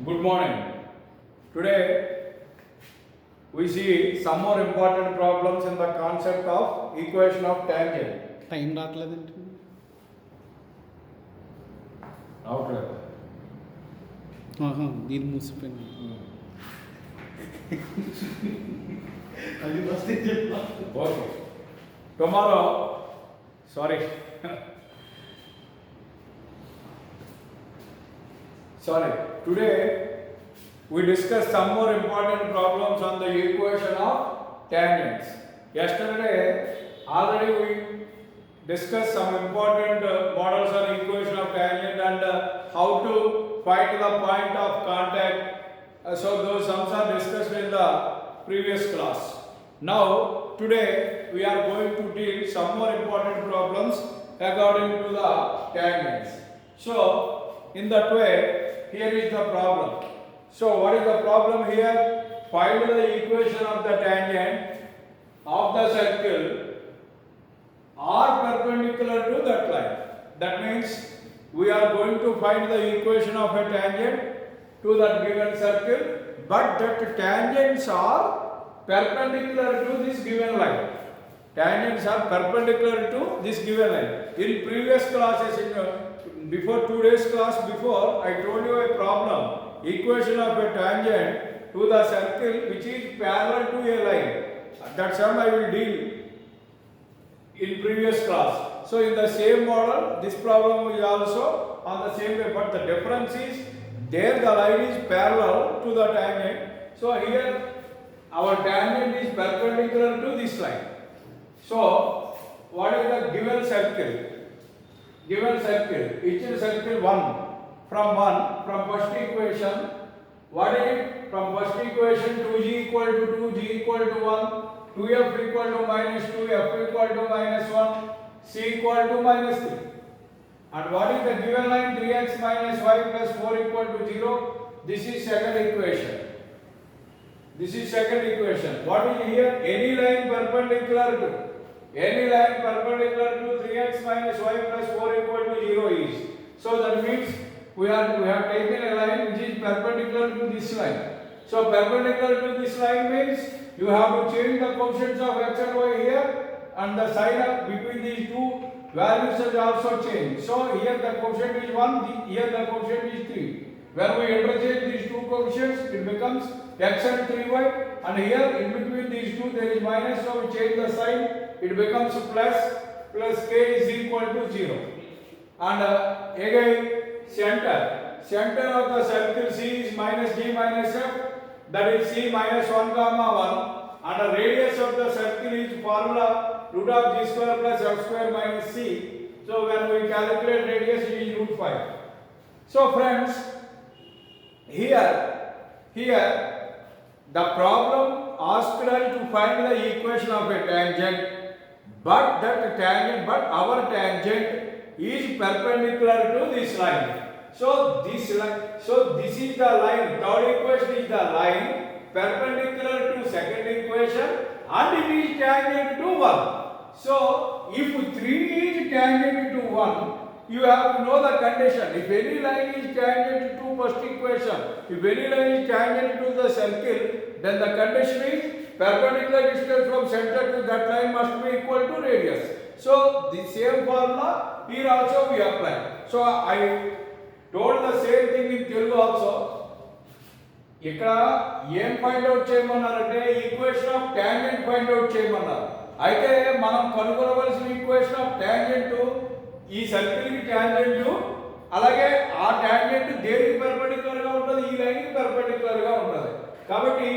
Good morning. Today we see some more important problems in the concept of equation of tangent. Time రావట్లేదండి. Outlet. దీన్ని మూసిపోయింది. Okay. Tomorrow, sorry. Today we discuss some more important problems on the equation of tangents. Yesterday already we discussed some important models on equation of tangent and how to find the point of contact. So those sums are discussed in the previous class. Now today we are going to deal some more important problems according to the tangents. So in that way, here is the problem. So what is the problem here? Find the equation of the tangent of the circle are perpendicular to that line. That means we are going to find the equation of a tangent to that given circle, but that tangents are perpendicular to this given line. Tangents are perpendicular to this given line. In previous classes, before 2 days class before, I told you a problem. Equation of a tangent to the circle which is parallel to a line. That sum I will deal in previous class. So in the same model, this problem is also on the same way, but the difference is there the line is parallel to the tangent. So here our tangent is perpendicular to this line. So what is the given circle? Given circle, each circle 1 from first equation, what is it? From first equation 2g equal to 2, g equal to 1, 2f equal to minus 2, f equal to minus 1, c equal to minus 3. And what is the given line? 3x minus y plus 4 equal to 0. This is second equation. This is second equation. What is here? Any line perpendicular to 3x minus y plus 4 equal to 0 is. So that means we have taken a line which is perpendicular to this line. So perpendicular to this line means you have to change the coefficients of x and y here, and the sign of between these two values will also change. So here the coefficient is 1, here the coefficient is 3. When we interchange these two coefficients, it becomes x and 3y, and here in between these two there is minus, so we change the sign, it becomes plus k is equal to 0. And again center of the circle C is minus g minus f, that is c minus 1 comma 1, and the radius of the circle is formula root of g square plus f square minus c. So when we calculate radius, it is root 5. So friends, here the problem asked us to find the equation of a tangent, but our tangent is perpendicular to this line. So this is the line. Third equation is the line perpendicular to second equation, and it is tangent to 1. So if 3 is tangent to 1, you have to know the condition. If any line is tangent to first equation, if any line is tangent to the circle, then the condition is perpendicular distance from center to that line must be equal to radius. So the same formula here also we apply. So I told the same thing in Telugu also. ఇక్కడ ఏం find out చేయమన్నారంటే equation of tangent find out చేయమన్నారు. అయితే మనం కనుగొనవలసిన equation of tangent ఈ circle కి tangent, అలాగే ఆ టాంజెంట్ దేనికి పర్పెండిక్యులర్ గా ఉంటుంది? ఈ లైన్ కి పర్పెండిక్యులర్ గా ఉంటుంది. కాబట్టి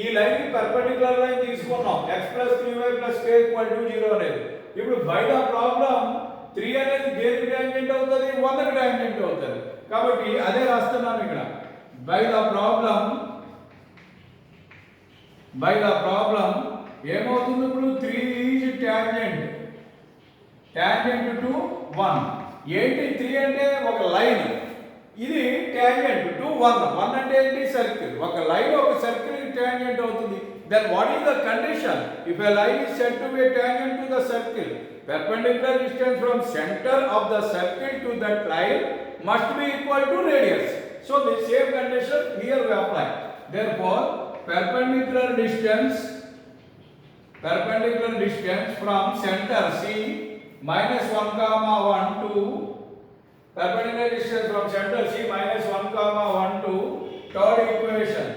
ఈ లైన్ కి పర్పెండిక్యులర్ లైన్ తీసుకున్నాం, x + 3y + k = 0 అనేది. ఇప్పుడు బై ద ప్రాబ్లం 3 అనేది దేనికి టాంజెంట్ అవుతుంది? 1 కి టాంజెంట్ అవుతుంది. కాబట్టి అదే రాస్తున్నాను ఇక్కడ. బై ద ప్రాబ్లం ఏమవుతుంది? ఇప్పుడు 3 ఈజ్ టాంజెంట్ టు 1. ఏంటి 3 అంటే? ఒక లైన్. ఇది టాంజెంట్ టు 1. 1 అంటే ఏంటి? సర్కిల్. ఒక లైన్ ఒక సర్కిల్ కి టాంజెంట్ అవుతుంది. Then what is the condition? If a line is said to be a tangent to the circle, perpendicular distance from center of the circle to that line must be equal to radius. So the same condition here we apply. Therefore, perpendicular distance from center C minus 1 comma 1 to perpendicular distance from center C minus 1 comma 1 to third equation.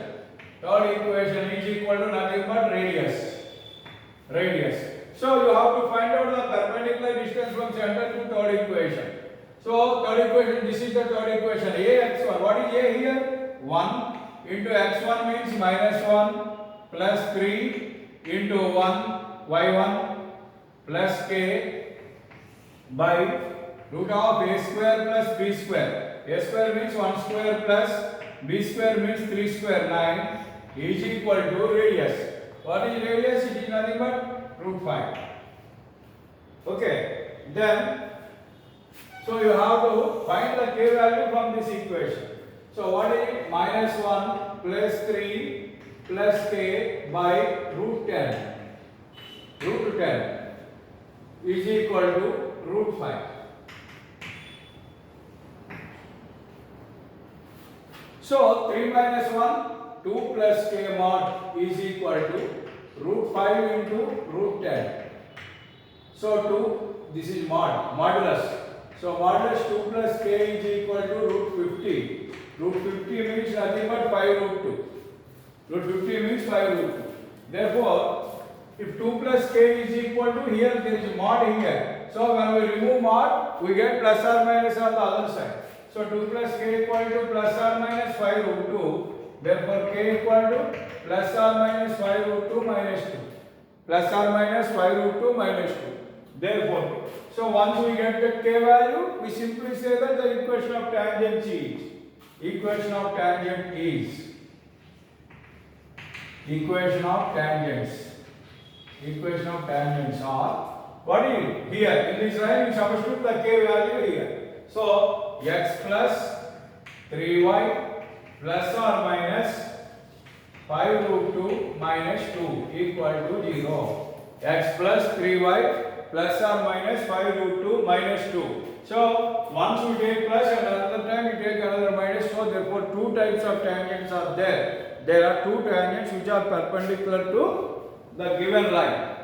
Third equation is equal to nothing but radius. So you have to find out the perpendicular distance from center to third equation. So third equation, this is the third equation. Ax1. What is A here? 1 into x1 means minus 1 plus 3 into 1 y1 plus k by root of a square plus b square. A square means 1 square plus b square means 3 square 9 is equal to radius. What is radius? It is nothing but root 5. Okay. Then so you have to find the k value from this equation. So what is it? Minus 1 plus 3 plus k by root 10. Root 10 is equal to root 5. So 3 minus 1, 2 plus k mod is equal to root 5 into root 10. So 2, this is modulus. So modulus 2 plus k is equal to root 50. Root 50 means nothing but 5 root 2. Root 50 means 5 root 2. Therefore, if 2 plus k is equal to, here there is mod here. So when we remove mod, we get plus or minus on the other side. So 2 plus k equal to plus or minus 5 root 2. Therefore, k equal to plus or minus 5 root 2 minus 2. Plus or minus 5 root 2 minus 2. Therefore, so once we get the k value, we simply say that the equation of tangent is. Equation of tangent is. Equation of tangents. Equation of tangents are, what is it? Here, in this line, we substitute the k value here. So, x plus 3y plus or minus 5 root 2 minus 2 equal to 0. X plus 3y plus or minus 5 root 2 minus 2. So, once we take plus and another time we take another minus. So, therefore, two types of tangents are there. There are two tangents which are perpendicular to the given line.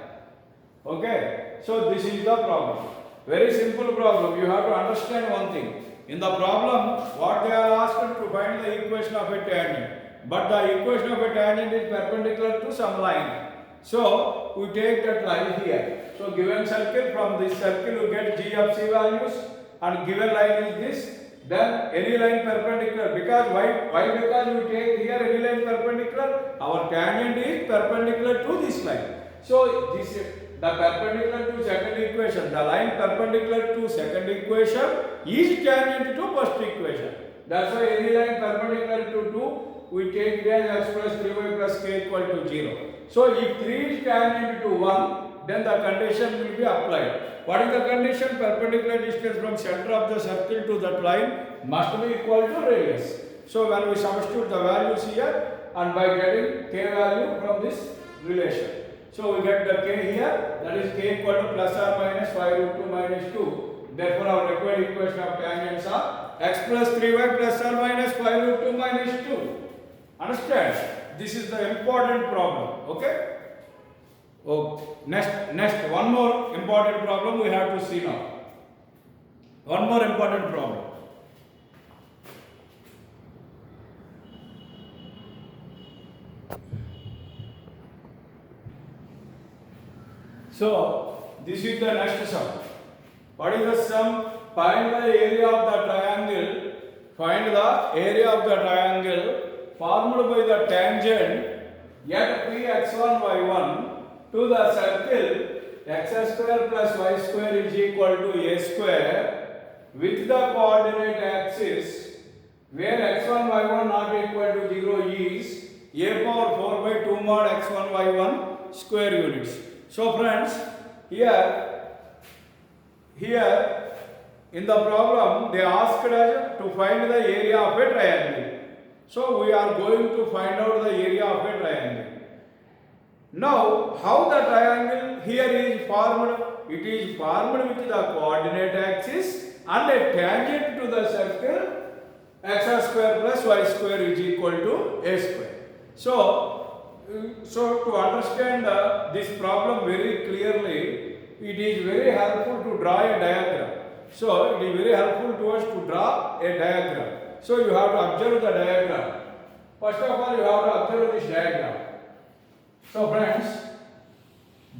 Okay. So, this is the problem. Very simple problem. You have to understand one thing. In the problem, what they are asked to find the equation of a tangent. But the equation of a tangent is perpendicular to some line. So, we take that line here. So, given circle, from this circle you get g of c values, and given line is this. Then any line perpendicular, because why? Because we take here any line perpendicular, our tangent is perpendicular to this line. So, this is the perpendicular to second equation, the line perpendicular to second equation is tangent to first equation. That's why any line perpendicular to 2, we take it as x plus 3y plus k equal to 0. So, if 3 is tangent to 1, then the condition will be applied. What is the condition? Perpendicular distance from center of the circle to that line must be equal to radius. So, when we substitute the values here and by getting k value from this relation. So, we get the k here, that is k equal to plus or minus 5 root 2 minus 2. Therefore, our required equation of tangents are x plus 3y plus or minus 5 root 2 minus 2. Understand? This is the important problem. Okay? Oh, next, one more important problem we have to see now. One more important problem. So, this is the next sum. What is the sum? Find the area of the triangle. Find the area of the triangle formed by the tangent at Px1, y1 to the circle x square plus y square is equal to a square with the coordinate axis where x1, y1 not equal to 0 is a power 4 by 2 mod x1, y1 square units. So friends, here in the problem they asked us to find the area of a triangle. So we are going to find out the area of a triangle. Now, how the triangle here is formed? It is formed with the coordinate axis and a tangent to the circle x square plus y square is equal to a square. So to understand this problem very clearly, it is very helpful to draw a diagram. So it is very helpful to us to draw a diagram. So you have to observe the diagram. First of all, you have to observe this diagram. So friends,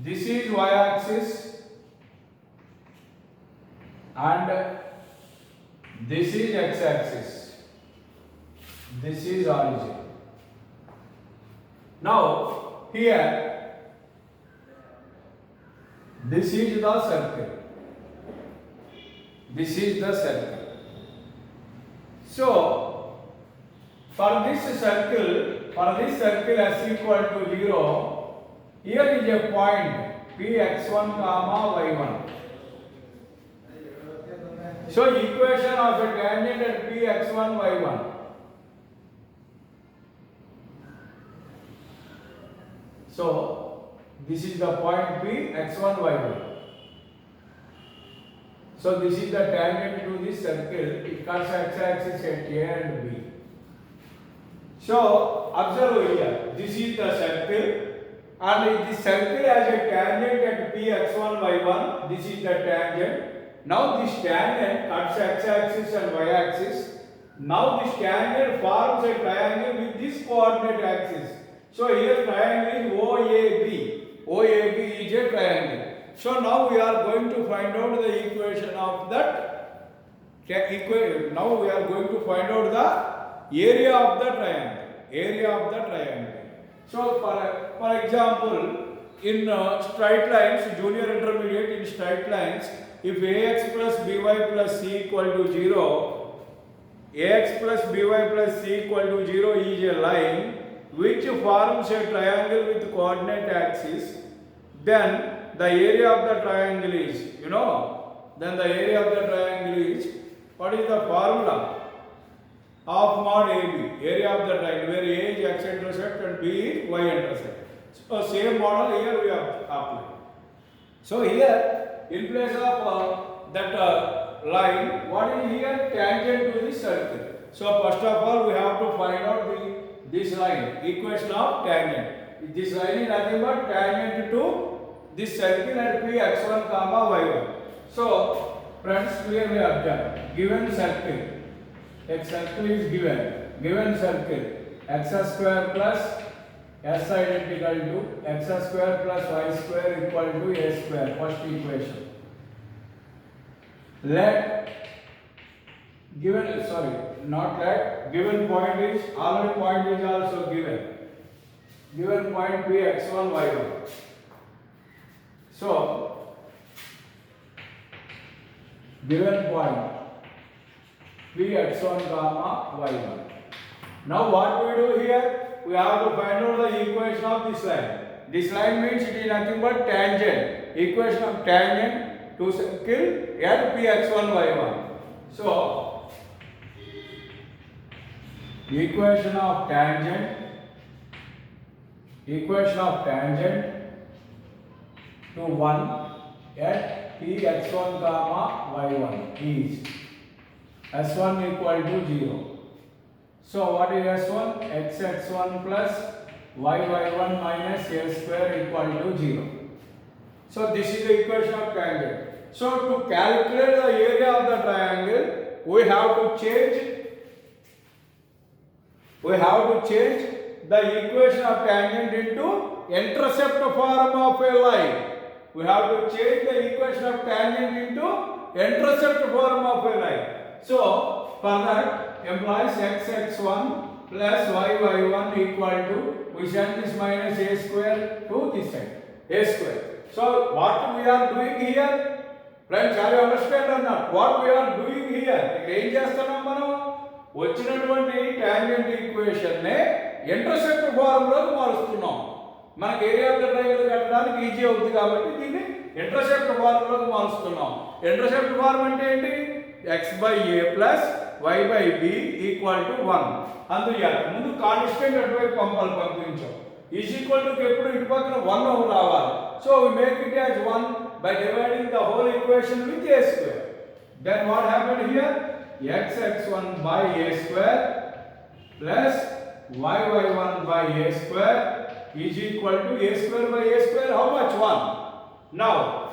this is y-axis and this is x-axis. This is origin. Now here, this is the circle. This is the circle. So for this circle s equal to 0, here is a point px1 comma y1. So equation of a tangent at px1 y1. So this is the point P x1 y1. So this is the tangent to this circle. It cuts x-axis at A and B. So observe here. This is the circle, and this circle has a tangent at P x1 y1. This is the tangent. Now this tangent cuts x-axis and y-axis. Now this tangent forms a triangle with this coordinate axis. So here triangle is OAB. OAB is a triangle. So now we are going to find out the equation of that equation. Now we are going to find out the area of the triangle. Area of the triangle. So for example, in straight lines, junior intermediate in straight lines, if ax plus by plus c equal to 0, ax plus by plus c equal to 0 is a line which forms a triangle with coordinate axis, then the area of the triangle is, then the area of the triangle is, what is the formula? Half mod AB, area of the triangle, where A is x-intercept and B is y-intercept. So same model here we have applied. So here, in place of that line, what is here? Tangent to this circle. So first of all, we have to find out this line, equation of tangent. This line is nothing but tangent to this circle at P x1 comma y1. So friends, clearly observe, given circle, a circle is given circle, x square plus s identical to x square plus y square equal to a square, first equation. Given point is, already point is also given point P x1 y1. So given point P x1 comma y1. Now what we do here? We have to find out the equation of this line. This line means it is nothing but tangent. Equation of tangent to circle at P x1 y1. So equation of tangent to 1 at P x1 comma y1 is s1 equal to 0. So what is s1? x1 plus y1 minus a square equal to 0. So this is the equation of tangent. So to calculate the area of the triangle, we have to change the equation of tangent into intercept form of a line. We have to change the equation of tangent into intercept form of a line. So for that implies x1 plus y1 equal to, we send this minus a square to this side, a square. So what we are doing here? Friends, are you understand or not? What we are doing here? ఏం చేస్తున్నాం మనం? వచ్చినటువంటి tangent equation నే intercept form లోకి మారుస్తున్నాం. మనకి area of the triangle కట్టడానికి easy అవుతుంది కాబట్టి దీన్ని ఇంటర్సెప్ట్ ఫార్మ్ లోకి మారుస్తున్నాం. ఇంటర్సెప్ట్ ఫార్మ్ అంటే ఏంటి? x/a plus y/b equal to 1. అందువల్ల ముందు కాన్స్టెంట్ అటువైపు పంపించాం. ఈజ్ ఈక్వల్ టు ఎప్పుడు ఇటు పక్కన 1 రావాలి. So we make it as 1 by dividing the whole equation with a square. Then what happened here? xx1 by a square plus yy1 by a square is equal to a square by a square. How much? 1. Now,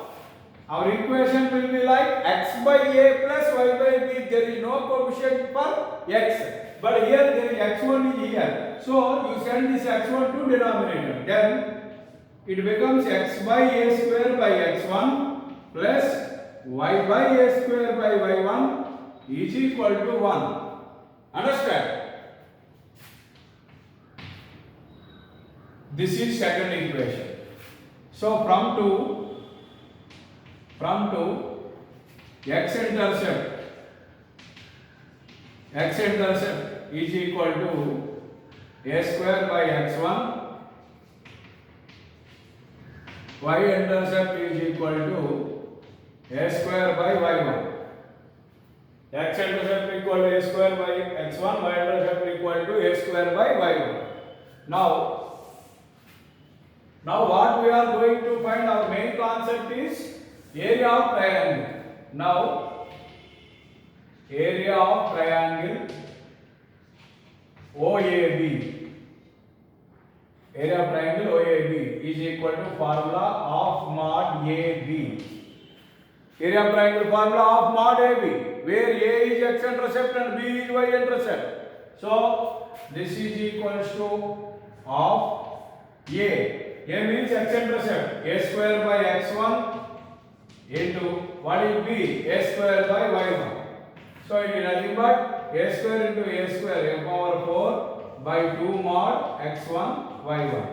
our equation will be like x by a plus y by b. There is no coefficient for x. But here there is x1 is here. So, you send this x1 to denominator. Then, it becomes x by a square by x1 plus y by a square by y1 is equal to 1. Understand? This is second equation. So from 2 x intercept is equal to a square by x1, y intercept is equal to a square by y1. X intercept equal to a square by x1, y intercept equal to a square by y1. Now what we are going to find, our main concept is area of triangle. Now area of triangle OAB, area of triangle OAB is equal to formula of mod AB. Area of triangle formula of mod AB, where A is x intercept and B is y intercept. So this is equals to of A. A means x intercept, a square by x1 into what is B? A square by y1. So it is nothing but a square into a square, a power 4 by 2 mod x1 y1.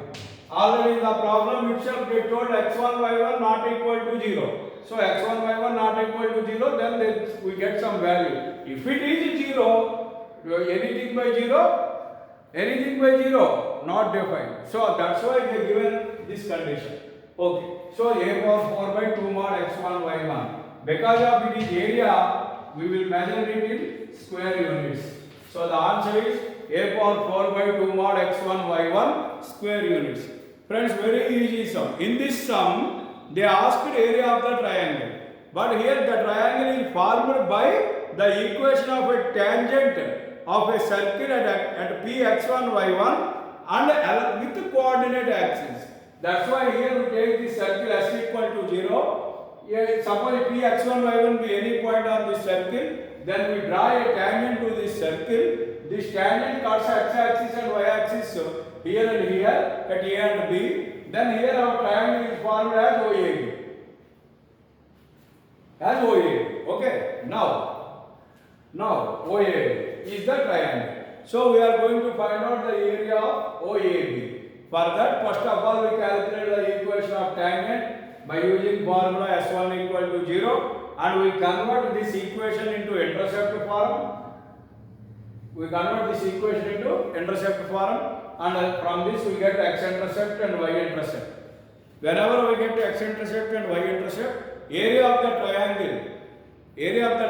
Already in the problem itself they told x1 y1 not equal to 0. So x1 y1 not equal to 0, then we get some value. If it is 0, anything by 0, not defined. So that's why they given this condition. Okay. So a power 4 by 2 mod x1 y1. Because of it is area, we will measure it in square units. So the answer is a power 4 by 2 mod x1 y1 square units. Friends, very easy sum. In this sum, they asked area of the triangle. But here the triangle is formed by the equation of a tangent of a circle at p x1 y1 and with coordinate axis. That's why here we take this circle s equal to 0. Here, suppose p x1 y1 be any point on this circle, then we draw a tangent to this circle. This tangent cuts x axis and y axis here and here at A and B. Then here our triangle is formed as OAB. As OAB. Okay. Now OAB is the triangle. So we are going to find out the area of OAB. For that, first of all, we calculate the equation of tangent by using formula S1 equal to 0, and we convert this equation into intercept form. And from this we get x-intercept and y-intercept. Whenever we get x-intercept and y-intercept, area of the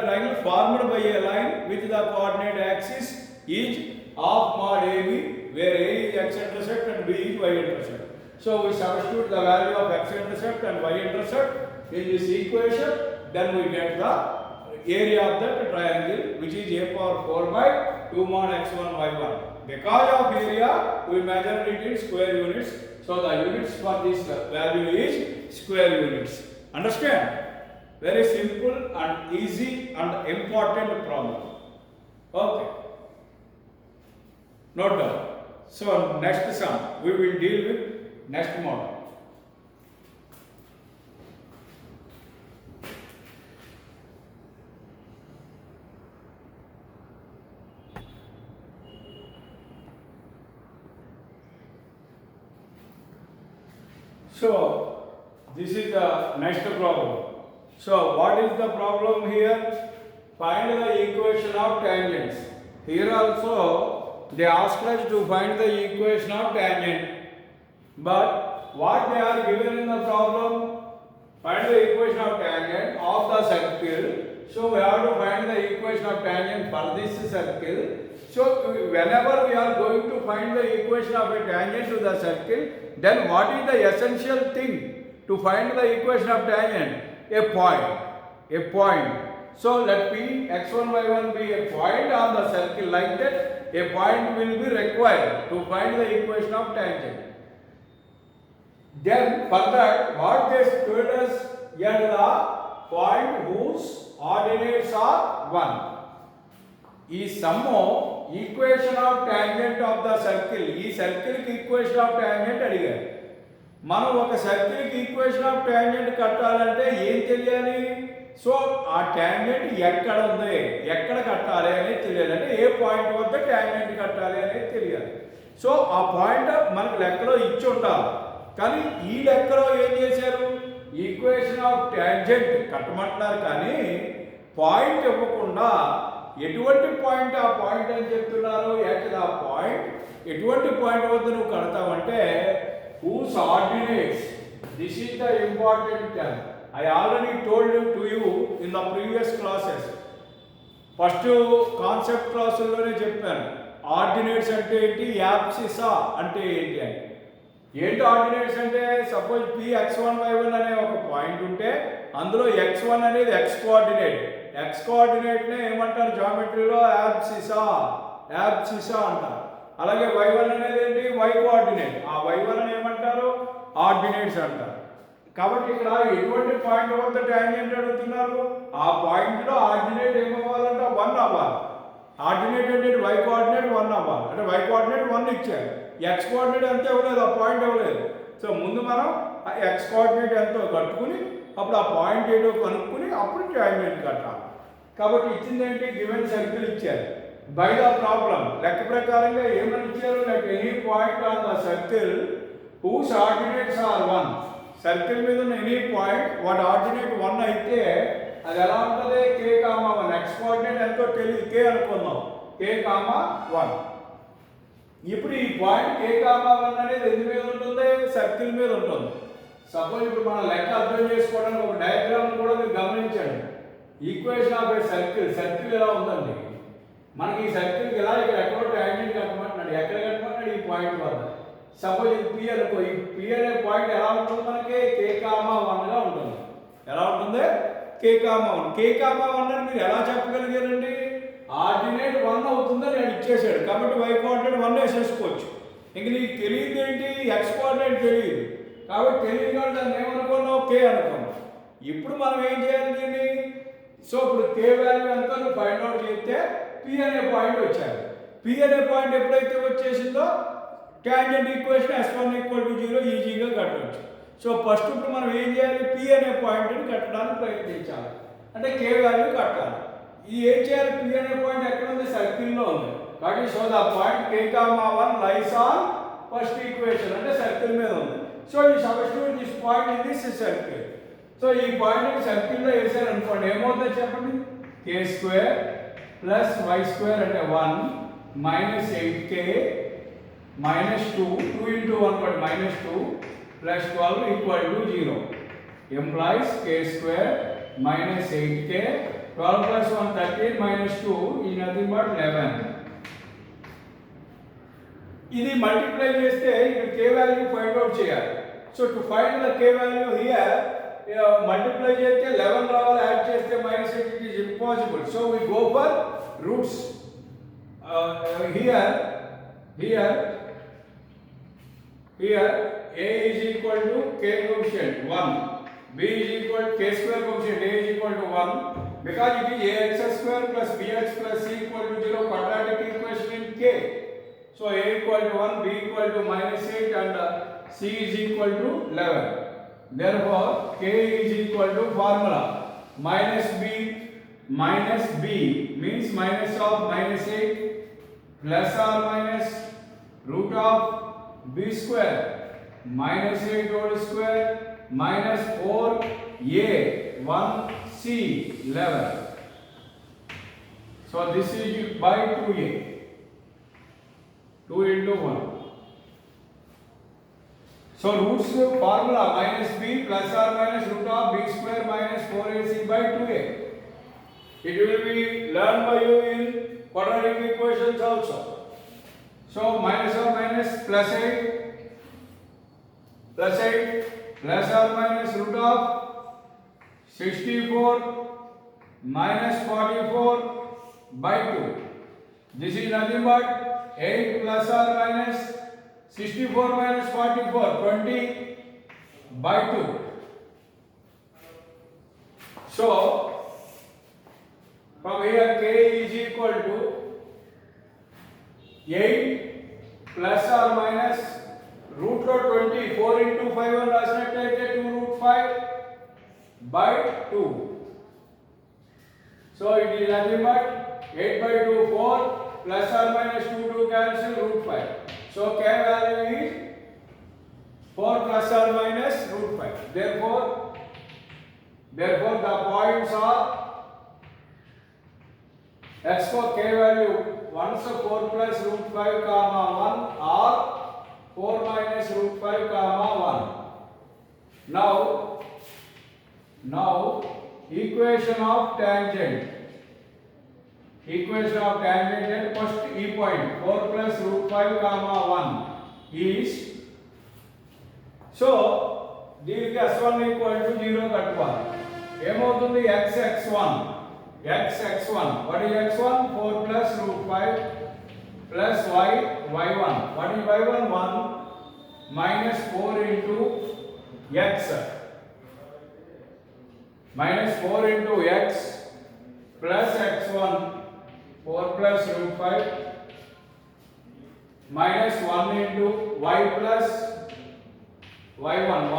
triangle formed by a line with the coordinate axis is of mod AB, where A is x-intercept and B is y-intercept. So we substitute the value of x-intercept and y-intercept in this equation, then we get the area of that triangle, which is a power 4 by 2 mod x1 y1. Because of area, we measure it in square units. So the units for this value is square units. Understand? Very simple and easy and important problem. Okay. Note down. So next sum we will deal with next model. So this is the next problem. So what is the problem here? Find the equation of tangents. Here also they asked us to find the equation of tangent. But what they are given in the problem? Find the equation of tangent of the circle. So we have to find the equation of tangent for this circle. So whenever we are going to find the equation of a tangent to the circle, then what is the essential thing to find the equation of tangent? A point. So let P x1 y1 be a point on the circle like that. A point will be required to find the equation of tangent. Then for that, what they told us at the point whose ordinates are 1. ఈ సమ్ము equation of tangent of the circle, ఈ సర్కిల్కి equation of tangent అడిగారు. మనం ఒక సర్కిల్కి equation of tangent కట్టాలంటే ఏం తెలియాలి? సో ఆ టాంజెంట్ ఎక్కడ ఉంది, ఎక్కడ కట్టాలి అనేది తెలియాలి. అంటే ఏ పాయింట్ వద్ద టాంజెంట్ కట్టాలి అనేది తెలియాలి. సో ఆ పాయింట్ మనకు లెక్కలో ఇచ్చి ఉండాలి. కానీ ఈ లెక్కలో ఏం చేశారు? ఈక్వేషన్ ఆఫ్ టాంజెంట్ కట్టమంటున్నారు కానీ పాయింట్ ఇవ్వకుండా ఎటువంటి పాయింట్ ఆ పాయింట్ అని చెప్తున్నారు. యాక్చువల్ ఆ పాయింట్ ఎటువంటి పాయింట్ వద్ద నువ్వు కడతావంటే whose ordinates, this is the important term. I already told you to you in the previous classes. First concept క్లాసుల్లోనే చెప్పాను ఆర్డినేట్స్ అంటే ఏంటి, యాబ్సిసా అంటే ఏంటి అని. ఏంటి ఆర్డినేట్స్ అంటే సపోజ్ Px1 y1 అనే ఒక పాయింట్ ఉంటే అందులో x1 అనేది x కోఆర్డినేట్, x కోఆర్డినేట్నే ఏమంటారు జామెట్రీలో యాబ్సిసా అంటారు. అలాగే y1 అనేది ఏంటి, y కోఆర్డినేట్, ఆ y1 అని ఏమంటారు ఆర్డినేట్స్ అంటారు. కాబట్టి ఇక్కడ ఎటువంటి పాయింట్ వద్ద టాంజెంట్ అడుగుతున్నారు, ఆ పాయింట్లో ఆర్డినేట్ ఏమవ్వాలంటే 1 అవ్వాలి. ఆర్డినేట్ అంటే y కోఆర్డినేట్ 1 అవ్వాలి. అంటే y కోఆర్డినేట్ 1 ఇచ్చారు, x కోఆర్డినేట్ ఎంత ఇవ్వలేదు, ఆ పాయింట్ ఇవ్వలేదు. సో ముందు మనం ఆ x కోఆర్డినేట్ ఎంతో కట్టుకుని అప్పుడు ఆ పాయింట్ ఏంటో కనుక్కుని అప్పుడు టాంజెంట్ కట్టాలి. కాబట్టి ఇచ్చింది ఏంటి, గివెన్ సర్కిల్ ఇచ్చారు. బై ద ప్రాబ్లం లెక్క ప్రకారంగా ఏమని ఇచ్చారు, like any point on the circle whose ordinates are 1. Circle మీద ఉన్న ఎనీ పాయింట్ వాటి ఆర్డినేట్ 1 అయితే అది ఎలా ఉంటుంది, k,1. నెక్స్ట్ కోఆర్డినేట్ ఎంతో తెలియదు, k అనుకుందాం, k,1. ఇప్పుడు ఈ పాయింట్ k,1 అనేది ఎందు మీద ఉంటుంది, సర్కిల్ మీద ఉంటుంది. సపోజ్ ఇప్పుడు మనం లెక్క అర్థం చేసుకోవడానికి ఒక డయాగ్రామ్ కూడా మీరు గమనించండి. ఈక్వేషన్ ఆఫ్ ఏ సర్కిల్ ఎలా ఉందండి, మనకి ఈ సర్కిల్కి ఎలా ఇక్కడ ఎక్కడో టాంజెంట్ కట్టమంటున్నాడు, ఎక్కడ కట్టమంటున్నాడు, ఈ పాయింట్ వద్ద. సపోజ్ ఇది P అనుకో, ఈ P అనే పాయింట్ ఎలా ఉంటుంది, మనకి k,1గా ఉంటుంది. ఎలా ఉంటుంది, k,1. k,1 అని మీరు ఎలా చెప్పగలిగారండి, ఆర్డినేట్ 1 అవుతుందని నేను ఇచ్చేసాడు కాబట్టి y కోఆర్డినేట్ 1 వేసేసుకోవచ్చు. ఇంక నీకు తెలియదు ఏంటి, x కోఆర్డినేట్ తెలియదు కాబట్టి తెలియదు కాబట్టి దాన్ని ఏమనుకున్నావు, k అనుకున్నావు. ఇప్పుడు మనం ఏం చేయాలి దీన్ని, సో ఇప్పుడు k వాల్యూ ఎంత నువ్వు ఫైండ్ అవుట్ చేస్తే P అనే పాయింట్ వచ్చారు. P అనే పాయింట్ ఎప్పుడైతే వచ్చేసిందో టాంజెంట్ ఈక్వేషన్ S1 = 0 ఈజీగా కట్టవచ్చు. సో ఫస్ట్ ఇప్పుడు మనం ఏం చేయాలి, P అనే పాయింట్ని కట్టడానికి ప్రయత్నించాలి. అంటే k వాల్యూ కట్టాలి. ఇది ఏం చేయాలి, P అనే పాయింట్ ఎక్కడ ఉంది, సర్కిల్లో ఉంది. కాబట్టి so the point k,1 lies on first equation, అంటే సర్కిల్ మీద ఉంది. సో ఈ substitute this point in this circle. So ఈ పాయింట్ సర్కిల్లో వేసారు అనుకోండి, ఏమవుతుందో చెప్పండి, k² ప్లస్ y² అంటే 1 minus 8k minus 2 into 1 but minus 2 plus 12 equal to 0 implies k² minus 8k 12 plus 1 13 minus 2 is nothing but 11. ఇది మల్టిప్లై చేస్తే ఇక్కడ k వాల్యూ ఫైండ్ అవుట్ చేయాలి. So to find the k value here multiply చేస్తే 11 రావాలి, add చేస్తే minus 8 it is impossible. So we go for roots. Here a is equal to k coefficient 1, b is equal to k² coefficient a is equal to 1 because it is ax² plus bx plus c equal to 0 quadratic equation in k. So a equal to 1, b equal to minus 8 and c is equal to 11. Therefore k is equal to formula minus b means minus of minus 8 plus or minus root of b square minus 8 whole square minus 4a 1c 11. So this is by 2a, 2 into 1. So roots formula minus b plus or minus root of b square minus 4ac by 2a. It will be learned by you in quadratic equations also. So minus or minus plus 8 plus or minus root of 64 minus 44 by 2. This is nothing but 8 plus or minus 64 minus 44, 20 by 2. So, from here k is equal to 8 plus or minus root of 20, 4 into 5 and take 2 root 5 by 2. So it is nothing but 8 by 2, 4 plus or minus 2 cancel root 5. So k value is 4 plus or minus root 5. Therefore the points are x for k value once 4 plus root 5 comma 1 or 4 minus root 5 comma 1. Now equation of tangent. Equation of tangent at first e point 4 plus root 5 comma 1 is, so దీనికి s1 equal to 0 కట్టుకోవాలి. ఏమవుతుంది x1. What is x1? 4 plus root 5 plus y1. What is y1? 1 minus 4 into x. Minus 4 into x plus x1. 4 plus root 5 minus 1 into y plus y1. 1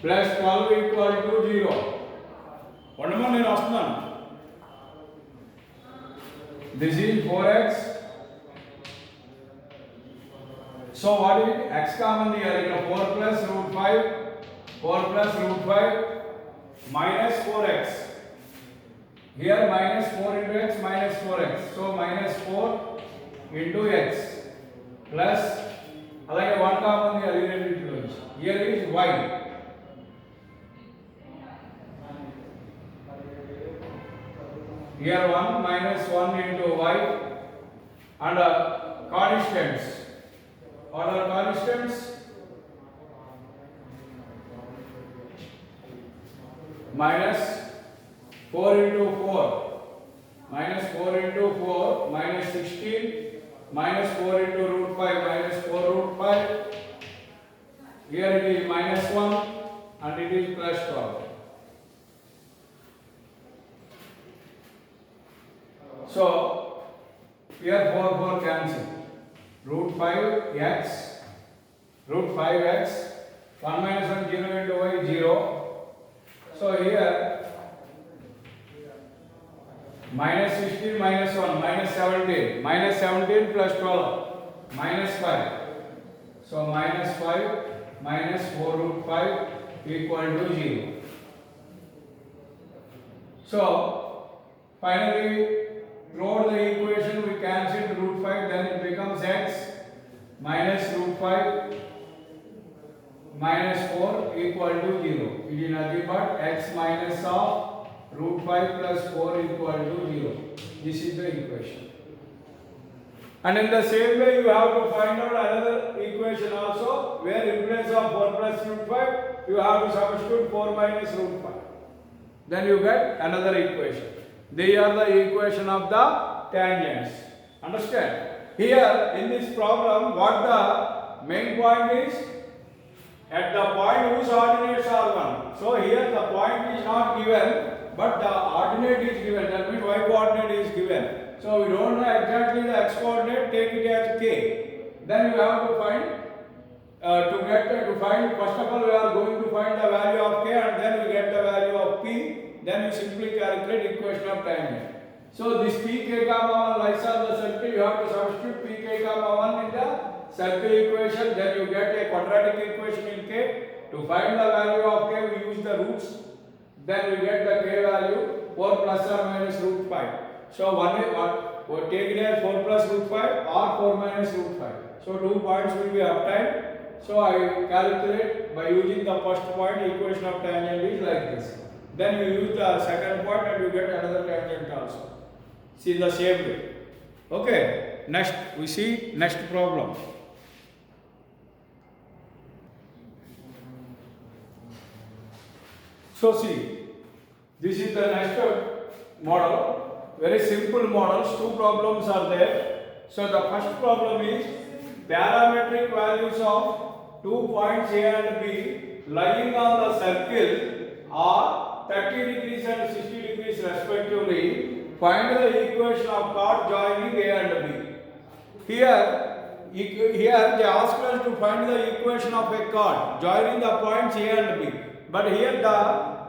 plus 12 equal to 0. One నేను వస్తున్నాను. This is 4x. So what is x common here? 4 plus root 5 minus 4x. Here minus 4 into x minus 4x. So minus 4 into x plus అలాగే 1 common here ఈ రెండింటిలో నుంచి. Here is y. Here 1 minus 1 into y and constants. What are constants? Minus 4 into 4 minus 4 into 4 minus 16 minus 4 into root 5 minus 4 root 5. Here it is minus 1 and it is plus 12. So here 4 cancel. Root 5x 1 minus 1 0 into y 0. So here minus 16 minus 1 minus 17 plus 12 minus 5. So minus 5 minus 4 root 5 equal to 0. So finally throughout the equation we cancel root 5, then it becomes x minus root 5 minus 4 equal to 0. It is nothing but x minus of root 5 plus 4 equal to 0. This is the equation. And in the same way you have to find out another equation also, where in place of 4 plus root 5 you have to substitute 4 minus root 5. Then you get another equation. They are the equation of the tangents. Understand? Here in this problem, what the main point is? At the point whose ordinates are 1. So here the point is not given, but the ordinate is given. That means y coordinate is given. So we don't know exactly the x coordinate. Take it as k. Then you have to find first of all we are going to find the value of k, and then we get the value of p. Then you simply calculate equation of tangent. So this pk comma 1 lies on the circle. You have to substitute pk comma 1 in the circle equation. Then you get a quadratic equation in k. To find the value of k, we use the roots. Then we get the k value 4 plus or minus root 5. So take it as 4 plus root 5 or 4 minus root 5. So 2 points will be obtained. So I calculate by using the first point, equation of tangent is like this. Then you use the second point and you get another tangent also. See the same way. Okay. Next we see next problem. So see, this is the next model. Very simple models. Two problems are there. So the first problem is parametric values of 2 points A and B lying on the circle are 30 degrees and 60 degrees respectively. Find the equation of chord joining A and B. Here they ask us to find the equation of a chord joining the points A and B. But here the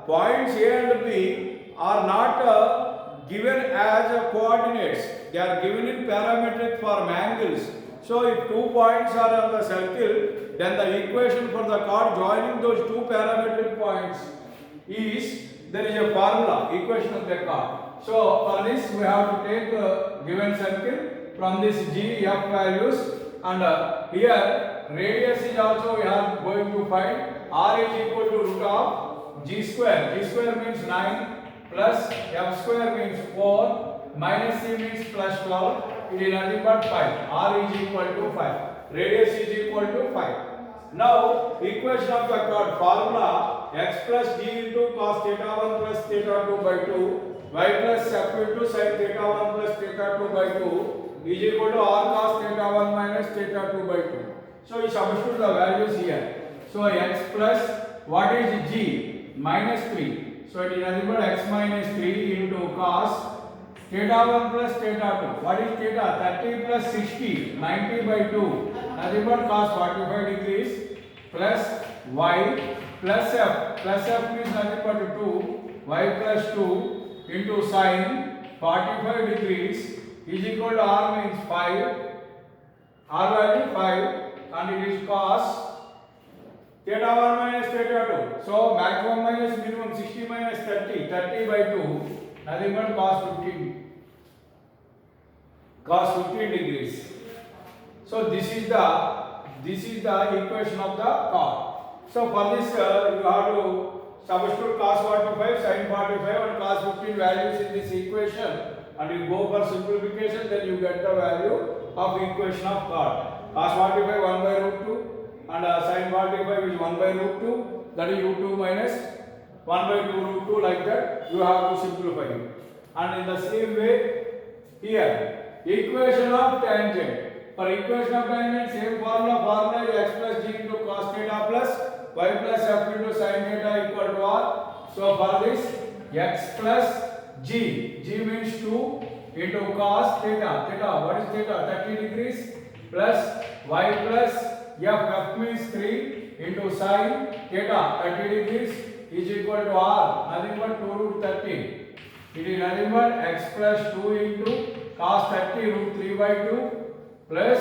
points A and B are not given as coordinates. They are given in parametric form, angles. So if 2 points are on the circle, then the equation for the chord joining those two parametric points is, there is a formula, equation of the chord. So for this we have to take the given circle from this G, F values, and here radius is also we are going to find. R is equal to root of G square. G square means 9 plus F square means 4 minus C means plus 12. It is nothing but 5. R is equal to 5. Radius is equal to 5. Now equation of the chord formula: x plus g into cos theta 1 plus theta 2 by 2, y plus f into sin theta 1 plus theta 2 by 2 is equal to r cos theta 1 minus theta 2 by 2. So we substitute the values here. So x plus, what is g? Minus 3. So it is nothing but x minus 3 into cos theta 1 plus theta 2. What is theta? 30 plus 60, 90 by 2. Nothing but cos 45 degrees plus y plus f. Plus f means nothing but 2. Y plus 2 into sin 45 degrees is equal to r means 5. R value 5 and it is cos theta 1 minus theta 2. So maximum minus minimum, 60 minus 30. 30 by 2. Nothing but cos 15. Cos 15 degrees. So this is the equation of the chord. So for this you have to substitute cos 45, sin 45 and cos 15 values in this equation, and you go for simplification, then you get the value of equation of chord. Cos 45 1 by root 2 and sin 45 is 1 by root 2, that is root 2 minus 1 by 2 root 2, like that you have to simplify it. And in the same way here, equation of tangent. For equation of tangent, same formula is x plus g into cos theta plus y plus f into sin theta equal to r. So for this, x plus g means 2 into cos theta. What is theta? 30 degrees plus y plus f means 3 into sin theta 30 degrees is equal to r, nothing but 2 root 13. It is nothing but x plus 2 into cos 30 root 3 by 2 plus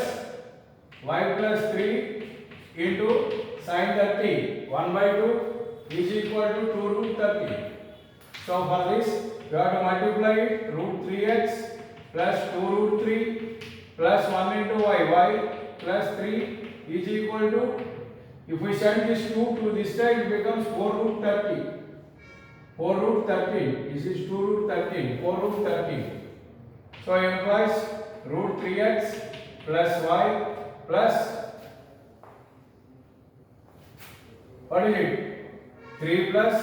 y plus 3 into sin 30 1 by 2 is equal to 2 root 13. So for this we have to multiply it, root 3x plus 2 root 3 plus 1 into y plus 3 is equal to, if we send this 2 to this side, it becomes 4 root 30. 4 root 13. This is 2 root 13. 4 root 13. So it implies root 3x plus y plus, what is it? 3 plus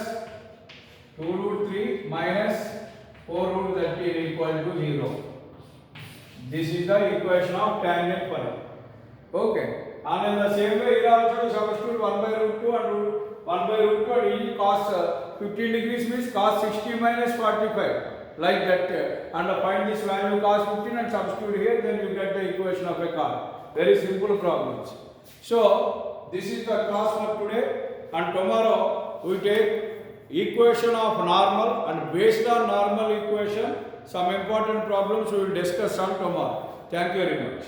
2 root 3 minus 4 root 13 equal to 0. This is the equation of tangent for it. Okay. And in the same way here also substitute 1 by root 2 and 1 by root 2 and e cos 15 degrees means cos 60 minus 45, like that, and find this value cos 15 and substitute here, then you get the equation of a chord. Very simple problems. So this is the class for today, and tomorrow we take equation of normal, and based on normal equation some important problems we will discuss on tomorrow. Thank you very much.